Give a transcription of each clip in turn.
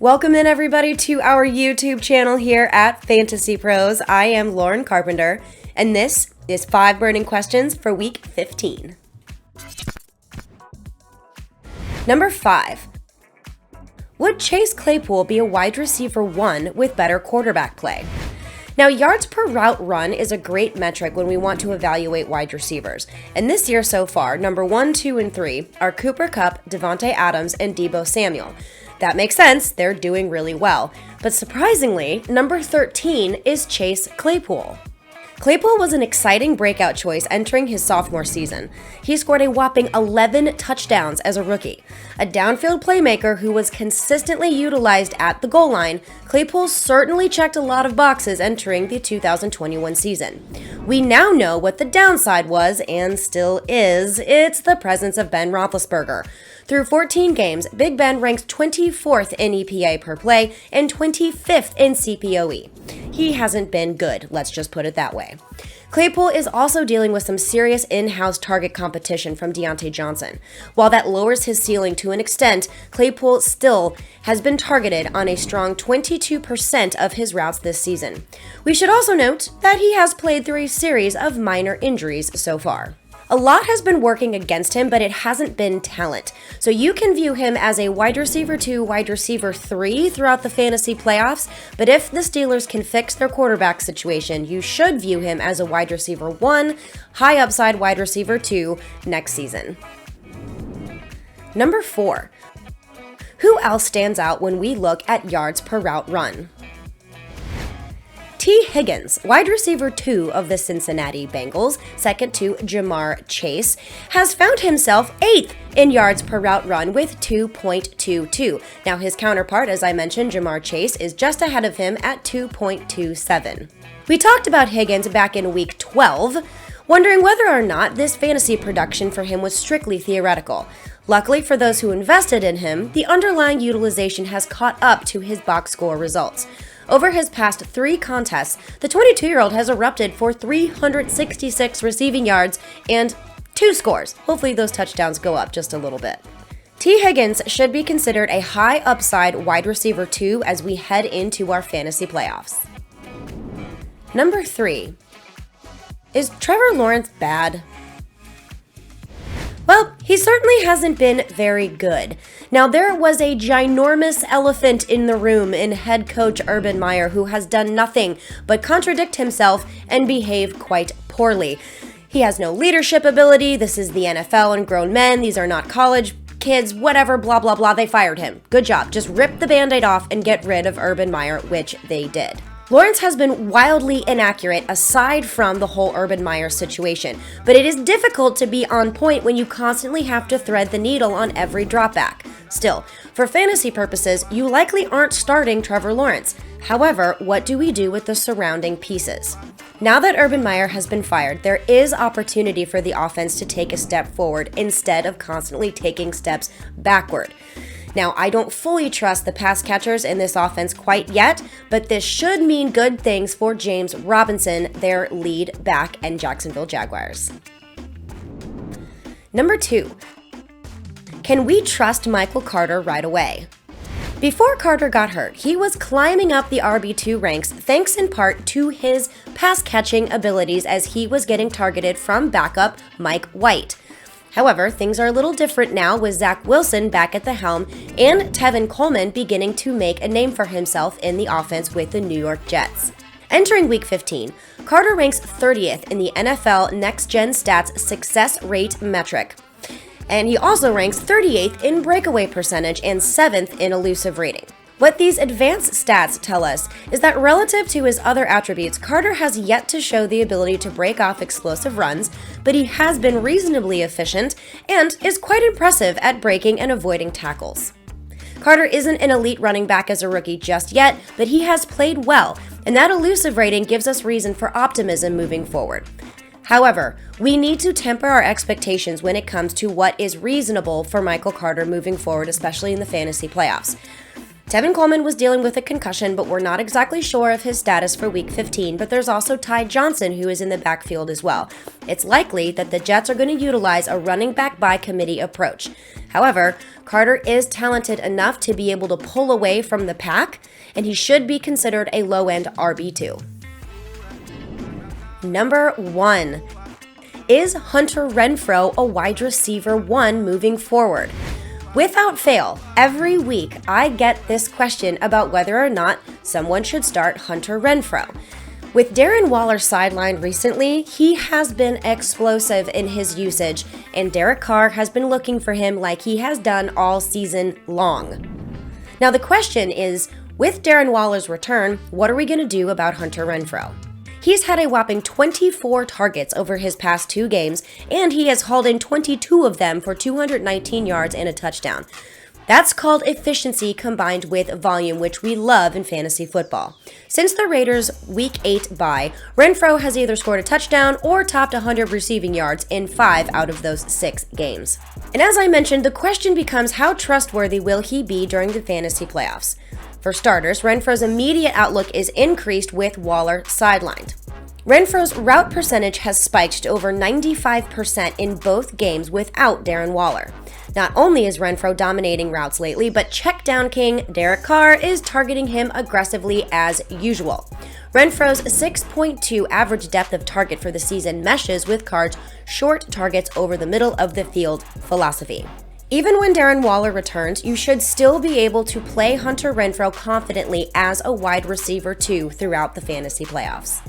Welcome in everybody to our YouTube channel here at FantasyPros. I am Lauren Carpenter, and this is 5 burning questions for week 15. Number 5. Would Chase Claypool be a wide receiver 1 with better quarterback play? Now, yards per route run is a great metric when we want to evaluate wide receivers. And this year so far, number 1, 2, and 3 are Cooper Kupp, Devontae Adams, and Deebo Samuel. That makes sense, they're doing really well. But surprisingly, number 13 is Chase Claypool. Claypool was an exciting breakout choice entering his sophomore season. He scored a whopping 11 touchdowns as a rookie. A downfield playmaker who was consistently utilized at the goal line, Claypool certainly checked a lot of boxes entering the 2021 season. We now know what the downside was and still is. It's the presence of Ben Roethlisberger. Through 14 games, Big Ben ranks 24th in EPA per play and 25th in CPOE. He hasn't been good, let's just put it that way. Claypool is also dealing with some serious in-house target competition from Deontay Johnson. While that lowers his ceiling to an extent, Claypool still has been targeted on a strong 22% of his routes this season. We should also note that he has played through a series of minor injuries so far. A lot has been working against him, but it hasn't been talent. So you can view him as a wide receiver 2, wide receiver 3 throughout the fantasy playoffs, but if the Steelers can fix their quarterback situation, you should view him as a wide receiver 1, high upside wide receiver 2 next season. Number 4. Who else stands out when we look at yards per route run? Higgins, wide receiver 2 of the Cincinnati Bengals, second to Jamar Chase, has found himself 8th in yards per route run with 2.22. Now his counterpart, as I mentioned, Jamar Chase, is just ahead of him at 2.27. We talked about Higgins back in week 12, wondering whether or not this fantasy production for him was strictly theoretical. Luckily for those who invested in him, the underlying utilization has caught up to his box score results. Over his past 3 contests, the 22-year-old has erupted for 366 receiving yards and 2 scores. Hopefully those touchdowns go up just a little bit. Higgins should be considered a high upside wide receiver 2 as we head into our fantasy playoffs. Number 3. Is Trevor Lawrence bad? Well, he certainly hasn't been very good. Now, there was a ginormous elephant in the room in head coach Urban Meyer who has done nothing but contradict himself and behave quite poorly. He has no leadership ability, this is the NFL and grown men, these are not college kids, whatever, blah, blah, blah, they fired him. Good job, just rip the Band-Aid off and get rid of Urban Meyer, which they did. Lawrence has been wildly inaccurate aside from the whole Urban Meyer situation, but it is difficult to be on point when you constantly have to thread the needle on every dropback. Still, for fantasy purposes, you likely aren't starting Trevor Lawrence. However, what do we do with the surrounding pieces? Now that Urban Meyer has been fired, there is opportunity for the offense to take a step forward instead of constantly taking steps backward. Now, I don't fully trust the pass catchers in this offense quite yet, but this should mean good things for James Robinson, their lead back and Jacksonville Jaguars. Number 2. Can we trust Michael Carter right away? Before Carter got hurt, he was climbing up the RB2 ranks thanks in part to his pass-catching abilities as he was getting targeted from backup Mike White. However, things are a little different now with Zach Wilson back at the helm and Tevin Coleman beginning to make a name for himself in the offense with the New York Jets. Entering Week 15, Carter ranks 30th in the NFL Next Gen Stats success rate metric, and he also ranks 38th in breakaway percentage and 7th in elusive rating. What these advanced stats tell us is that relative to his other attributes, Carter has yet to show the ability to break off explosive runs, but he has been reasonably efficient and is quite impressive at breaking and avoiding tackles. Carter isn't an elite running back as a rookie just yet, but he has played well, and that elusive rating gives us reason for optimism moving forward. However, we need to temper our expectations when it comes to what is reasonable for Michael Carter moving forward, especially in the fantasy playoffs. Tevin Coleman was dealing with a concussion, but we're not exactly sure of his status for Week 15, but there's also Ty Johnson, who is in the backfield as well. It's likely that the Jets are going to utilize a running back by committee approach. However, Carter is talented enough to be able to pull away from the pack, and he should be considered a low-end RB2. Number 1. Is Hunter Renfrow a wide receiver 1 moving forward? Without fail, every week I get this question about whether or not someone should start Hunter Renfrow. With Darren Waller sidelined recently, he has been explosive in his usage, and Derek Carr has been looking for him like he has done all season long. Now the question is, with Darren Waller's return, what are we going to do about Hunter Renfrow? He's had a whopping 24 targets over his past 2 games, and he has hauled in 22 of them for 219 yards and a touchdown. That's called efficiency combined with volume, which we love in fantasy football. Since the Raiders' Week 8 bye, Renfrow has either scored a touchdown or topped 100 receiving yards in 5 out of those 6 games. And as I mentioned, the question becomes how trustworthy will he be during the fantasy playoffs? For starters, Renfrow's immediate outlook is increased with Waller sidelined. Renfrow's route percentage has spiked to over 95% in both games without Darren Waller. Not only is Renfrow dominating routes lately, but check down king Derek Carr is targeting him aggressively as usual. Renfrow's 6.2 average depth of target for the season meshes with Carr's short targets over the middle of the field philosophy. Even when Darren Waller returns, you should still be able to play Hunter Renfrow confidently as a wide receiver 2 throughout the fantasy playoffs.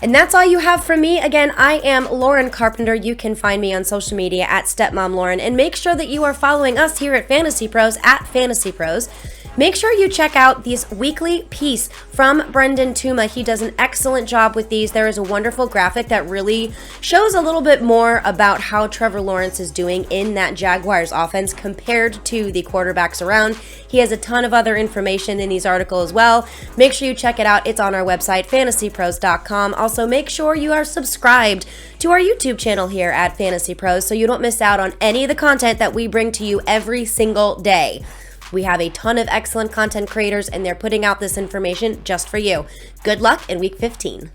And that's all you have from me. Again, I am Lauren Carpenter. You can find me on social media at StepMomLauren, and make sure that you are following us here at FantasyPros at FantasyPros. Make sure you check out this weekly piece from Brendan Tuma. He does an excellent job with these. There is a wonderful graphic that really shows a little bit more about how Trevor Lawrence is doing in that Jaguars offense compared to the quarterbacks around. He has a ton of other information in these articles as well. Make sure you check it out. It's on our website, FantasyPros.com. Also, make sure you are subscribed to our YouTube channel here at FantasyPros so you don't miss out on any of the content that we bring to you every single day. We have a ton of excellent content creators, and they're putting out this information just for you. Good luck in Week 15.